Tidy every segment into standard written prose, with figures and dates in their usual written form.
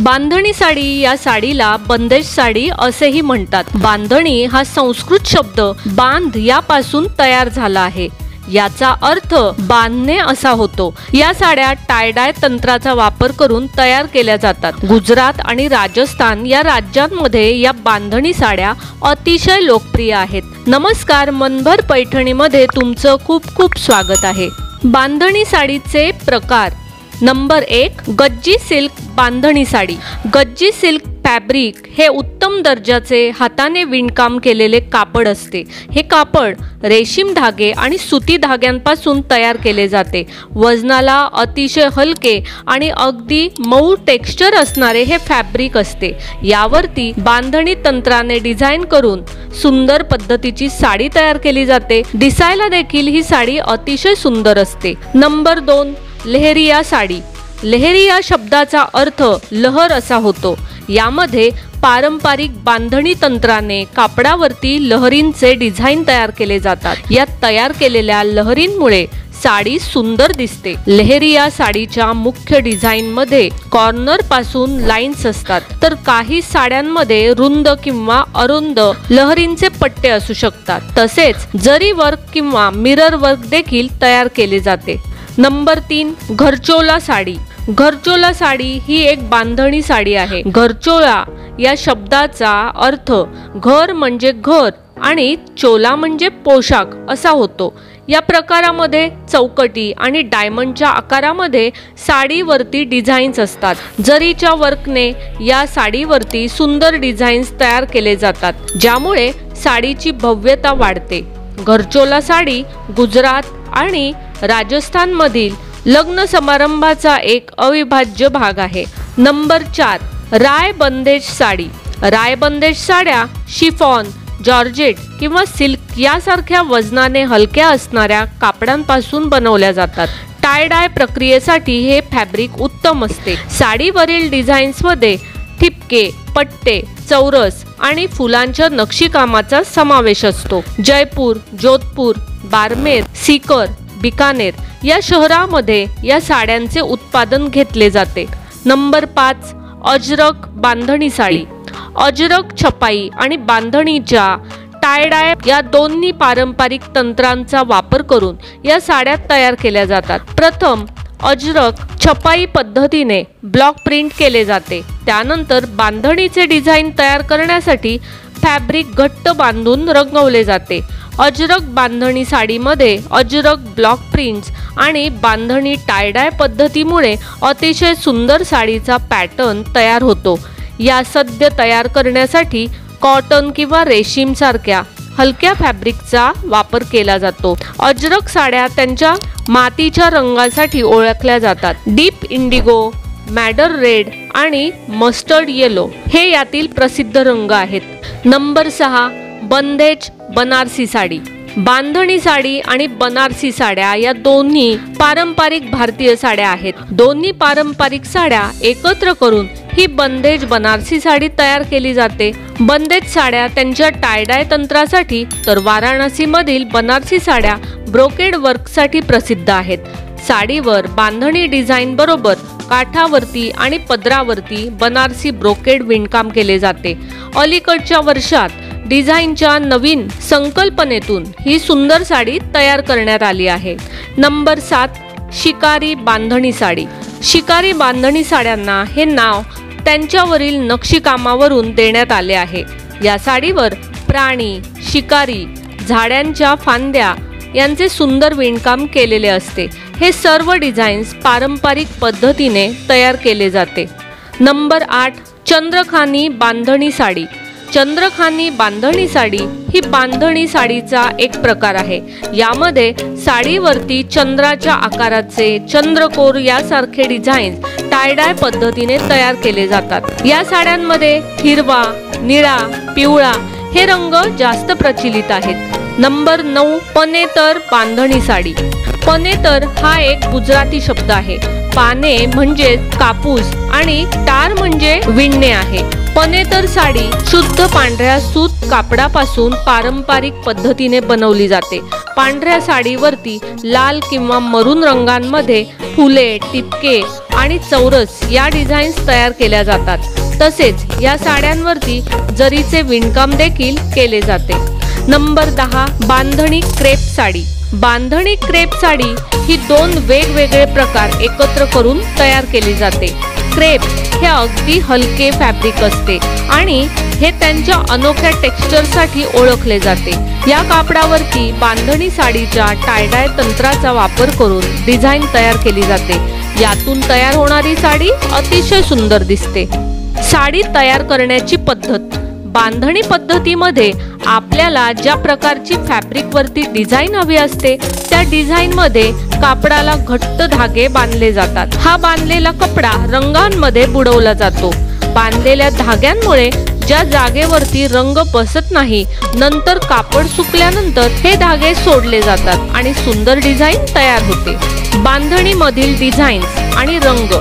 बांधणी साडी या साडीला बंदेज साडी असेही म्हणतात। बांधणी हा संस्कृत शब्द बांध यापासून तयार झाला आहे। याचा अर्थ बांधणे असा होतो। या साड्या टाय डाय तंत्राचा वापर करून तयार केल्या जातात। गुजरात आणि राजस्थान या राज्यांमध्ये या बांधणी साड्या अतिशय लोकप्रिय आहेत। नमस्कार, मनभर पैठणीमध्ये तुमचं खूप खूप स्वागत आहे। बांधणी साडीचे प्रकार। नंबर 1, गज्जी सिल्क बांधणी साडी। गज्जी सिल्क फॅब्रिक हे उत्तम दर्जाचे हाताने विणकाम केलेले कापड असते। हे कापड रेशीम धागे आणि सुती धाग्यांपासून तयार केले जाते। वजनाला अतिशय हलके आणि अगदी मऊ टेक्स्चर असणारे हे फॅब्रिक असते। यावरती बांधणी तंत्राने डिझाइन करून सुंदर पद्धतीची साडी तयार केली जाते। दिसायला देखील ही साडी अतिशय सुंदर असते। नंबर 2, लहरिया साडी। लहरिया शब्दाचा अर्थ लहर असा होतो। यामध्ये पारंपरिक बांधणी तंत्राने कापडावरती लहरींचे डिझाइन तयार केले जातात। या तयार केलेल्या लहरींमुळे साडी सुंदर दिसते। लहरिया साडीच्या मुख्य डिझाइन मध्ये कॉर्नर पासून लाईन्स असतात, तर काही साड्यांमध्ये रुंद किंवा अरुंद लहरींचे पट्टे असू शकतात। तसेच जरी वर्क किंवा मिरर वर्क देखील तयार केले जाते। नंबर 3, घरचोला साडी। घरचोला साडी ही एक बांधणी साडी आहे। घरचोला या शब्दाचा अर्थ घर म्हणजे घर आणि चोला म्हणजे पोशाख असा होतो। या प्रकारामध्ये चौकटी आणि डायमंडच्या आकारामध्ये साडीवरती डिझाईन्स असतात। जरीच्या वर्कने या साडीवरती सुंदर डिझाईन्स तयार केले जातात, ज्यामुळे साडीची भव्यता वाढते। घरचोला साडी गुजरात आणि राजस्थान मधील लग्न समारंभाचा एक अविभाज्य भाग आहे। नंबर 4, राय बंदेज साडी। राय बंदेज साड्या शिफॉन, जॉर्जेट किंवा सिल्क यासारख्या वजनाने हलक्या असणाऱ्या कापडांपासून बनवल्या जातात। टाय डाय प्रक्रियेसाठी हे फॅब्रिक उत्तम असते। साडीवरील डिझाईन्समध्ये ठिपके, पट्टे, चौरस आणि फुलांच्या नक्षीकामाचा समावेश असतो। जयपूर, जोधपूर, बारमेर, सीकर, बिकानेर या शहरामध्ये या साड्यांचे उत्पादन घेतले जाते। नंबर 5, अजरक बांधणी साडी। अजरक छपाई आणि बांधणीच्या टाय डाय या दोन्ही पारंपरिक तंत्रांचा वापर करून या साड्या तयार केल्या जातात। प्रथम अजरक छपाई पद्धतीने ब्लॉक प्रिंट केले जाते। त्यानंतर बांधणीचे डिझाइन तयार करण्यासाठी फॅब्रिक घट्ट बांधून रंगवले जाते। अजरक बांधणी साडीमध्ये अजरक ब्लॉक प्रिंट्स आणि बांधणी टाय डाय पद्धतीमुळे अतिशय सुंदर साडीचा पॅटर्न तयार होतो। या सद्य तयार करण्यासाठी कॉटन किंवा रेशीम सारख्या हलक्या फॅब्रिकचा वापर केला जातो। अजरक साड्या त्यांच्या मातीच्या रंगासाठी ओळखल्या जातात। डीप इंडिगो, मॅडर रेड आणि मस्टर्ड येलो हे यातील प्रसिद्ध रंग आहेत। नंबर 6, बंदेज बनारसी साडी। बांधणी साडी आणि बनारसी साड्या या दोन्ही पारंपरिक भारतीय साड्या आहेत। दोन्ही पारंपरिक साड्या एकत्र करून ही बंदेज बनारसी साडी तयार केली जाते। बंदेज साड्या त्यांच्या टाय डाय तंत्रासाठी, तर वाराणसी मधील बनारसी साड्या ब्रोकेड वर्कसाठी प्रसिद्ध आहेत। साडीवर बांधणी डिझाइन बरोबर काठावरती आणि पदरावरती बनारसी ब्रोकेड विणकाम केले जाते। अलीकडच्या वर्षात डिझाईनच्या नवीन संकल्पनेतून ही सुंदर साडी तयार करण्यात आली आहे। नंबर 7, शिकारी बांधणी साडी। शिकारी बांधणी साड्यांना हे नाव त्यांच्यावरील नक्षीकामावरून देण्यात आले आहे। या साडीवर प्राणी, शिकारी, झाडांच्या फांद्या यांचे सुंदर विणकाम केलेले असते। हे सर्व डिझाईन्स पारंपरिक पद्धतीने तयार केले जाते। नंबर 8, चंद्रखानी बांधणी साडी। चंद्रखानी बांधणी साडी ही बांधणी साडीचा एक प्रकार आहे। यामध्ये साडीवरती चंद्राच्या आकाराचे चंद्रकोर यासारखे डिझाईन टाय डाय पद्धतीने तयार केले जातात। या साड्यांमध्ये हिरवा, निळा, पिवळा हे रंग जास्त प्रचलित आहेत। नंबर 9, पनेतर बांधणी साडी। पनेतर हा एक गुजराती शब्द आहे। पाने म्हणजे कापूस आणि टार म्हणजे विणणे आहे। पनेतर साडी शुद्ध पांढऱ्या सूत कापडापासून पारंपरिक पद्धतीने बनवली जाते. पांढऱ्या साडीवरती लाल किंवा मरून रंगांमध्ये फुले, टिपके आणि चौरस या डिझाईन्स तयार केल्या जातात. तसेच या साड्यांवरती जरीचे विणकाम देखील केले जाते. नंबर 10, बांधणी क्रेप साडी. बांधणी क्रेप साडी ही 2 वेगवेगळे प्रकार एकत्र करून तयार केली जाते. क्रेप हे अगदी हलके फॅब्रिक असते आणि हे त्यांच्या अनोख्या टेक्स्चरसाठी ओळखले जाते. या कापडावरती बांधणी साडीच्या टायडाय तंत्राचा वापर करून डिझाईन तयार केली जाते. यातून तयार होणारी साडी अतिशय सुंदर दिसते. साडी तयार करण्याची पद्धत. बांधणी पद्धतीमध्ये आपल्याला ज्या प्रकारची फॅब्रिकवरती डिझाईन हवी असते त्या डिझाईनमध्ये कापडाला घट्ट धागे बांधले जातात. हा बांधलेला कपडा रंगांमध्ये बुडवला जातो. बांधलेल्या धाग्यांमुळे ज्या जागेवरती रंग बसत नाही, नंतर कापड सुकल्यानंतर हे धागे सोडले जातात आणि सुंदर डिझाईन तयार होते. बांधणीमधील डिझाईन्स आणि रंग.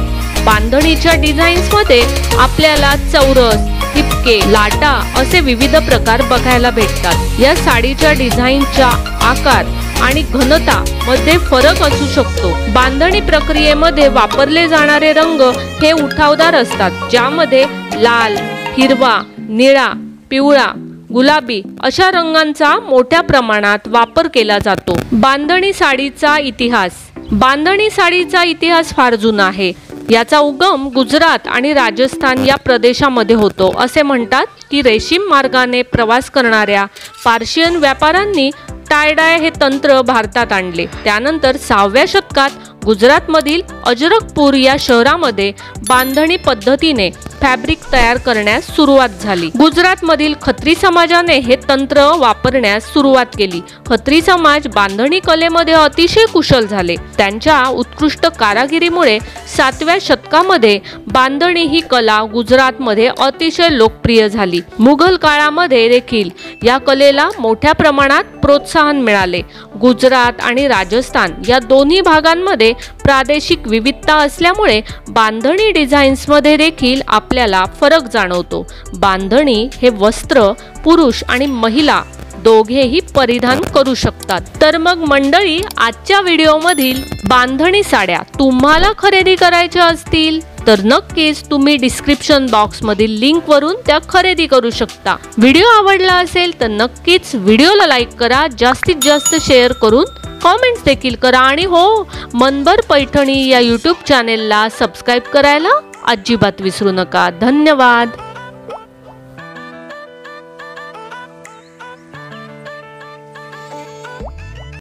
बांधणीच्या डिझाईन्समध्ये आपल्याला चौरस, ठिपके, लाटा असे विविध प्रकार बघायला भेटतात. या साडीच्या डिझाईनच्या आकार आणि घनता मध्ये फरक असू शकतो. बांधणी प्रक्रियेमध्ये वापरले जाणारे रंग हे उठावदार असतात, ज्यामध्ये लाल, हिरवा, निळा, पिवळा, गुलाबी अशा रंगांचा मोठ्या प्रमाणात वापर केला जातो. बांधणी साडीचा इतिहास. बांधणी साडीचा इतिहास फार जुना आहे. याचा उगम गुजरात आणि राजस्थान या प्रदेशामध्ये होतो. असे म्हणतात की रेशीम मार्गाने प्रवास करणाऱ्या पार्शियन व्यापाऱ्यांनी टायडाय हे तंत्र भारतात आणले. त्यानंतर 6व्या शतकात गुजरातमधील अजरकपूर या शहरामध्ये बांधणी पद्धतीने फॅब्रिक तयार करण्यास सुरुवात झाली. गुजरातमधील खत्री समाजाने हे तंत्र वापरण्यास सुरुवात केली. खत्री समाज बांधणी कलेमध्ये अतिशय कुशल झाले. त्यांच्या उत्कृष्ट कारागिरीमुळे 7व्या शतकामध्ये बांधणी ही कला गुजरातमध्ये अतिशय लोकप्रिय झाली. मुघल काळामध्ये देखील या कलेला मोठ्या प्रमाणात प्रोत्साहन मिळाले. गुजरात आणि राजस्थान या दोन्ही भागांमध्ये प्रादेशिक विविधता असल्यामुळे बांधणी डिझाईन्समध्ये देखील आपल्याला फरक जाणवतो. बांधणी हे वस्त्र पुरुष आणि महिला दोघेही परिधान करू शकतात. तर मग मंडळी, आजच्या व्हिडिओमधील बांधणी साड्या तुम्हाला खरेदी करायच्या असतील तर नक्कीच तुम्ही डिस्क्रिप्शन बॉक्समधील लिंकवरून त्या खरेदी करू शकता. व्हिडिओ आवडला असेल तर नक्कीच व्हिडिओला लाईक करा, जास्तीत जास्त शेअर करून कॉमेंट्स देखील करा आणि हो, मनभर पैठणी या यूट्यूब चॅनेलला सबस्क्राईब करायला अजिबात विसरू नका. धन्यवाद.